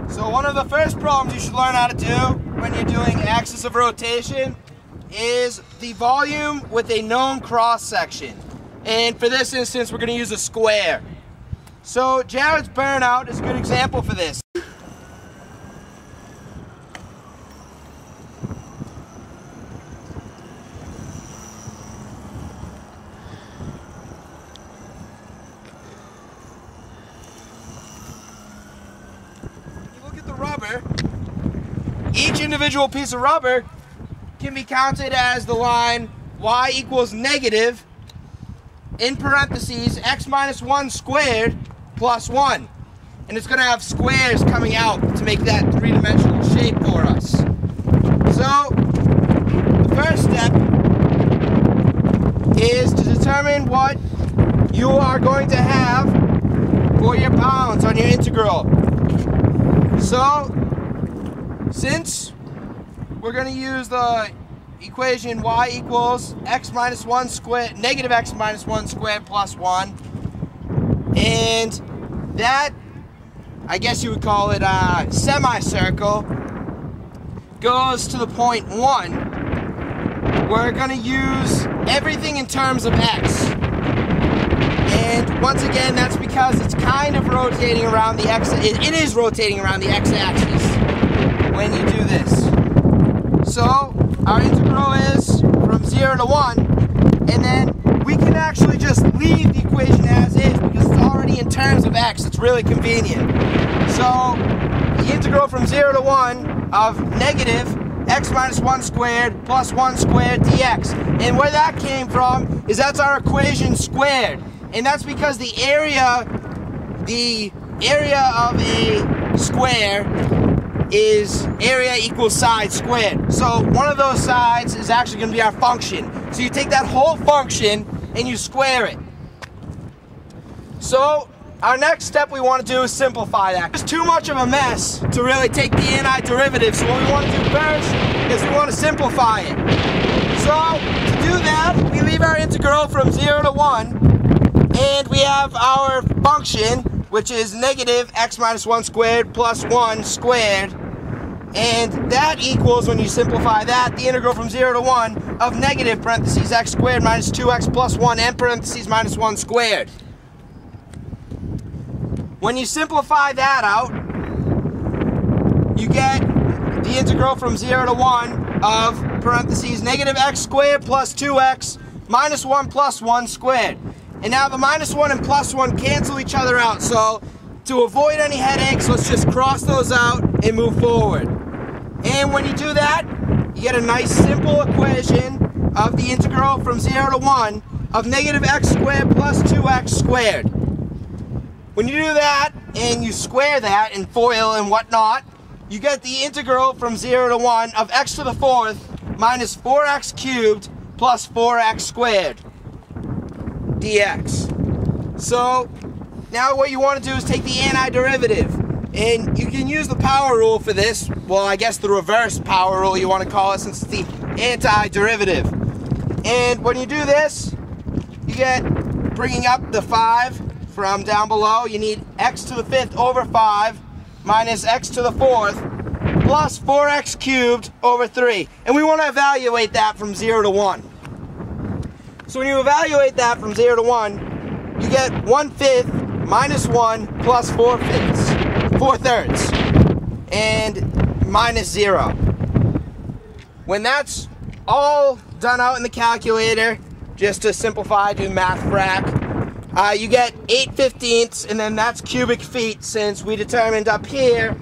So one of the first problems you should learn how to do when you're doing axis of rotation is the volume with a known cross section. And for this instance, we're going to use a square. So Jared's burnout is a good example for this. Rubber, each individual piece of rubber can be counted as the line y equals negative, in parentheses, x minus 1 squared plus 1. And it's going to have squares coming out to make that three-dimensional shape for us. So, the first step is to determine what you are going to have for your pounds on your integral. So, since we're going to use the equation y equals x minus 1 squared, negative x minus 1 squared plus 1, and that, I guess you would call it a semicircle, goes to the point 1, we're going to use everything in terms of x. And once again, that's because it's kind of rotating around the x. It is rotating around the x-axis when you do this. So our integral is from 0 to 1, and then we can actually just leave the equation as is because it's already in terms of x. It's really convenient. So the integral from 0 to 1 of negative x minus 1 squared plus 1 squared dx. And where that came from is that's our equation squared. And that's because the area of a square is area equals side squared. So one of those sides is actually going to be our function. So you take that whole function and you square it. So our next step we want to do is simplify that. It's too much of a mess to really take the antiderivative. So what we want to do first is we want to simplify it. So to do that, we leave our integral from 0 to 1. And we have our function, which is negative x minus 1 squared plus 1 squared. And that equals, when you simplify that, the integral from 0 to 1 of negative parentheses x squared minus 2x plus 1 and parentheses minus 1 squared. When you simplify that out, you get the integral from 0 to 1 of parentheses negative x squared plus 2x minus 1 plus 1 squared. And now the minus 1 and plus 1 cancel each other out, so to avoid any headaches, let's just cross those out and move forward. And when you do that, you get a nice simple equation of the integral from 0 to 1 of negative x squared plus 2x squared. When you do that, and you square that in FOIL and whatnot, you get the integral from 0 to 1 of x to the 4th minus 4x cubed plus 4x squared dx. So now what you want to do is take the antiderivative, and you can use the power rule for this. Well, I guess the reverse power rule you want to call it, since it's the antiderivative. And when you do this, you get, bringing up the 5 from down below, you need x to the 5th over 5 minus x to the 4th plus 4x cubed over 3. And we want to evaluate that from 0 to 1. So when you evaluate that from 0 to 1, you get 1/5 minus 1 plus 4/3, and minus 0. When that's all done out in the calculator, just to simplify, do math frac, you get 8/15, and then that's cubic feet, since we determined up here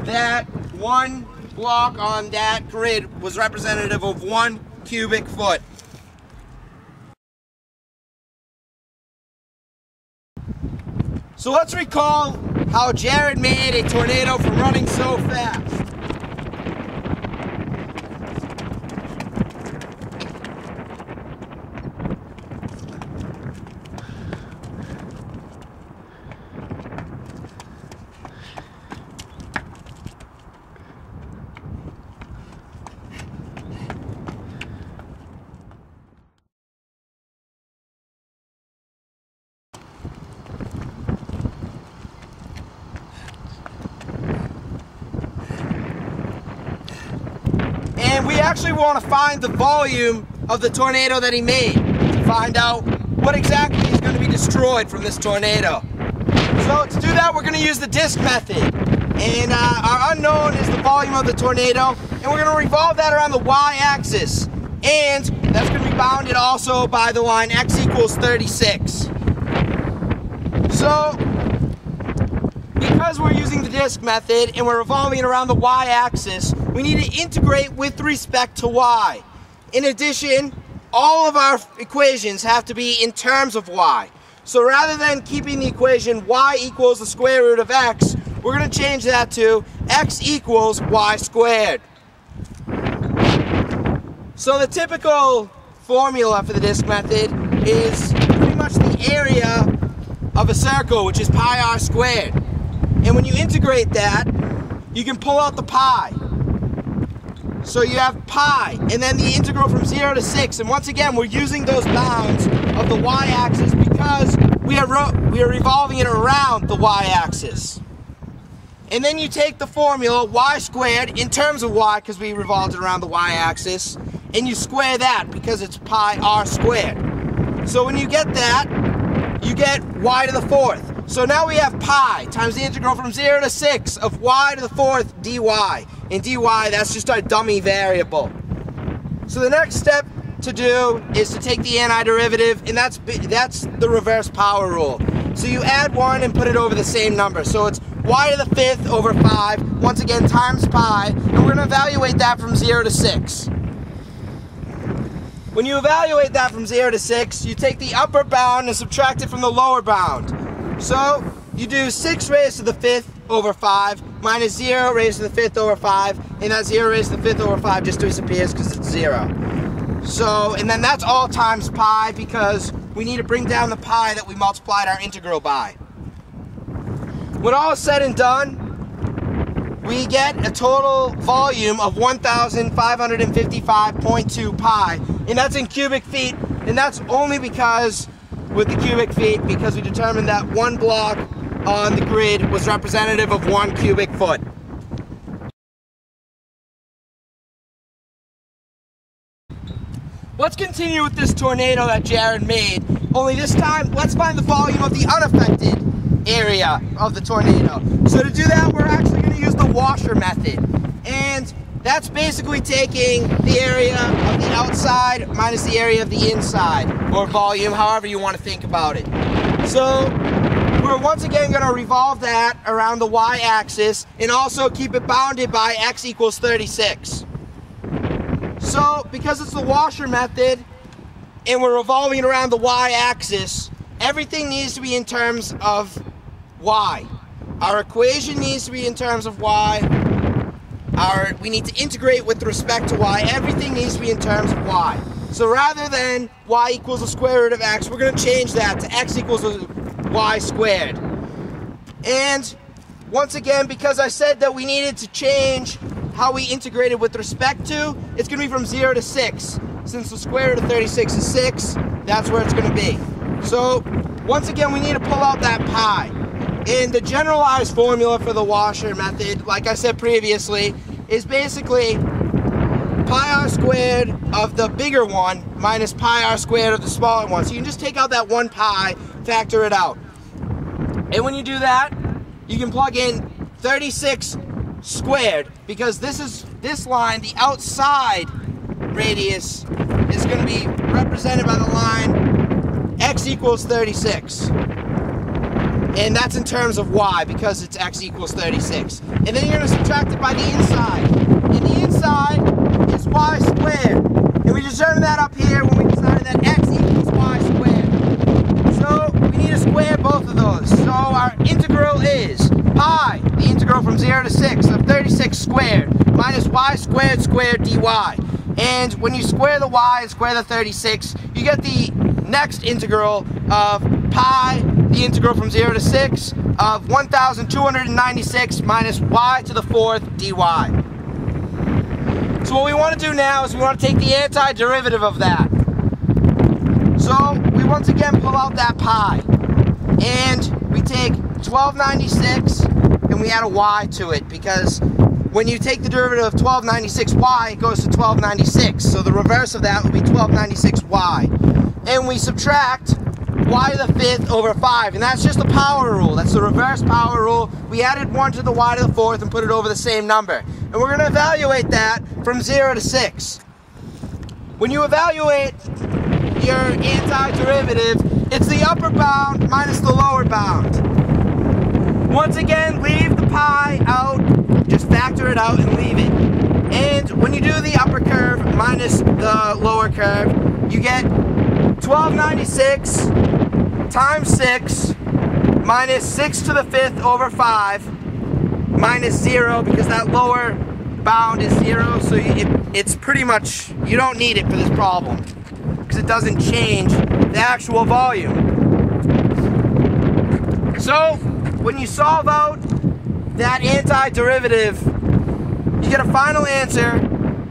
that one block on that grid was representative of 1 cubic foot. So let's recall how Jared made a tornado from running so fast. actually want to find the volume of the tornado that he made to find out what exactly is going to be destroyed from this tornado. So to do that, we're going to use the disk method. And our unknown is the volume of the tornado, and we're going to revolve that around the y-axis. And that's going to be bounded also by the line x equals 36. So, because we're using the disk method and we're revolving it around the y-axis, we need to integrate with respect to y. In addition, all of our equations have to be in terms of y. So rather than keeping the equation y equals the square root of x, we're going to change that to x equals y squared. So the typical formula for the disk method is pretty much the area of a circle, which is pi r squared. And when you integrate that, you can pull out the pi. So you have pi, and then the integral from 0 to 6. And once again, we're using those bounds of the y-axis because we are revolving it around the y-axis. And then you take the formula y squared in terms of y, because we revolved it around the y-axis, and you square that because it's pi r squared. So when you get that, you get y to the 4th. So now we have pi times the integral from 0 to 6 of y to the 4th dy. And dy, that's just our dummy variable. So the next step to do is to take the antiderivative, and that's the reverse power rule. So you add 1 and put it over the same number. So it's y to the 5th over 5, once again times pi, and we're going to evaluate that from 0 to 6. When you evaluate that from 0 to 6, you take the upper bound and subtract it from the lower bound. So you do 6 raised to the 5th over 5 minus 0 raised to the 5th over 5, and that 0 raised to the 5th over 5 just disappears because it's 0. So, and then that's all times pi because we need to bring down the pi that we multiplied our integral by. When all is said and done, we get a total volume of 1,555.2 pi, and that's in cubic feet, and that's only because, with the cubic feet, because we determined that one block on the grid was representative of 1 cubic foot. Let's continue with this tornado that Jared made, only this time let's find the volume of the unaffected area of the tornado. So to do that, we're actually going to use the washer method, and that's basically taking the area of the outside minus the area of the inside, or volume, however you want to think about it. So we're once again going to revolve that around the y-axis and also keep it bounded by x equals 36. So because it's the washer method and we're revolving it around the y-axis, everything needs to be in terms of y. Our equation needs to be in terms of y. We need to integrate with respect to y. Everything needs to be in terms of y. So rather than y equals the square root of x, we're going to change that to x equals y squared. And once again, because I said that we needed to change how we integrated with respect to, it's going to be from 0 to 6. Since the square root of 36 is 6, that's where it's going to be. So once again, we need to pull out that pi. And the generalized formula for the washer method, like I said previously, is basically pi r squared of the bigger one minus pi r squared of the smaller one. So you can just take out that 1 pi, factor it out. And when you do that, you can plug in 36 squared, because this line, the outside radius, is going to be represented by the line x equals 36. And that's in terms of y, because it's x equals 36. And then you're going to subtract it by the inside. And the inside is y squared. And we determined that up here when we decided that x equals y squared. So we need to square both of those. So our integral is pi, the integral from 0 to 6 of 36 squared, minus y squared squared dy. And when you square the y and square the 36, you get the next integral of pi, the integral from 0 to 6 of 1,296 minus y to the 4th dy. So what we want to do now is we want to take the antiderivative of that. So we once again pull out that pi, and we take 1296 and we add a y to it, because when you take the derivative of 1296y, it goes to 1296. So the reverse of that would be 1296y. And we subtract y to the 5th over 5. And that's just the power rule. That's the reverse power rule. We added 1 to the y to the 4th and put it over the same number. And we're going to evaluate that from 0 to 6. When you evaluate your antiderivative, it's the upper bound minus the lower bound. Once again, leave the pi out. Just factor it out and leave it. And when you do the upper curve minus the lower curve, you get 1296 times 6 minus 6 to the 5th over 5 minus 0, because that lower bound is 0, so it's pretty much, you don't need it for this problem because it doesn't change the actual volume. So when you solve out that antiderivative, you get a final answer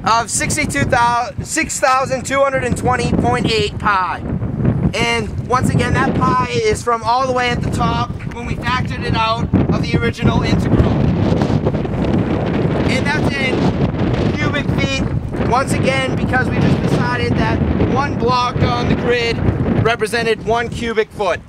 of 6,220.8 pi. And once again, that pi is from all the way at the top when we factored it out of the original integral. And that's in cubic feet, once again, because we just decided that one block on the grid represented 1 cubic foot.